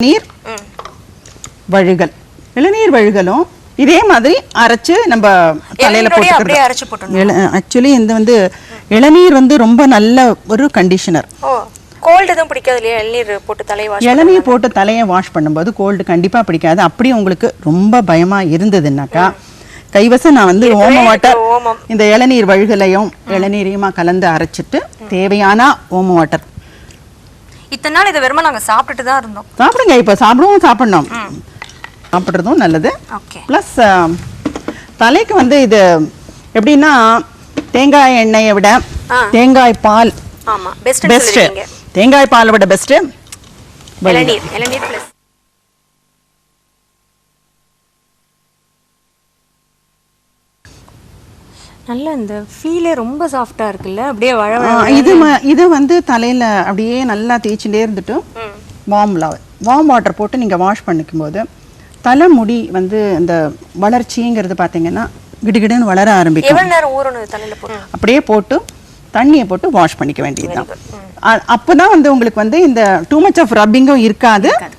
நீர் வழுகல் இளநீர் வழுகலும் இதே மாதிரி அரைச்சு நம்ம தலையில போட்டுக்கிறது. ஆக்சுவலி இந்த வந்து இளநீர் வந்து ரொம்ப நல்ல ஒரு கண்டிஷனர். கோல்ட் எதுவும் பிடிக்காது இல்லையா? இளநீர் போட்டு தலையை வாஷ் இளநீர் போட்டு தலையை வாஷ் பண்ணும்போது கோல்டு கண்டிப்பா பிடிக்காது. அப்படி உங்களுக்கு ரொம்ப பயமா இருந்ததுன்னாக்கா கைவசம் நான் வந்து ஓம வாட்டர் இந்த இளநீர் வழுகலையும் இளநீரையுமா கலந்து அரைச்சிட்டு தேவையான ஓம வாட்டர். இத்தனை நாள் இதை வெறுமா நாங்க சாப்பிட்டுட்டு தான் இருந்தோம். சாப்பிடுங்க, இப்ப சாப்பிடணும். சாப்பிட்றதும் நல்லது. ப்ளஸ் தலைக்கு வந்து இது எப்படின்னா தேங்காய் எண்ணெயை விட தேங்காய் பால் பெஸ்ட். தேங்காய் பாலை விட பெஸ்ட் இளநீர் பிளஸ் நல்ல இந்த ஃபீலே ரொம்ப சாஃப்டா இருக்குல்ல, அப்படியே இது வந்து தலையில அப்படியே நல்லா தேய்ச்சிட்டே இருந்துட்டு வார்ம் வாட்டர் போட்டு நீங்க வாஷ் பண்ணிக்கும் போது தலைமுடி வந்து இந்த வளர்ச்சிங்கிறது பாத்தீங்கன்னா கிடுகிடுன்னு வளர ஆரம்பிக்கும். எவ்வளவு நேரம் ஊறணும் தலையில போட்டு? அப்படியே போட்டு தண்ணியை போட்டு வாஷ் பண்ணிக்க வேண்டியதுதான். அப்பதான் வந்து உங்களுக்கு வந்து இந்த டூ மச் ஆஃப் ரப்பிங்கும் இருக்காது.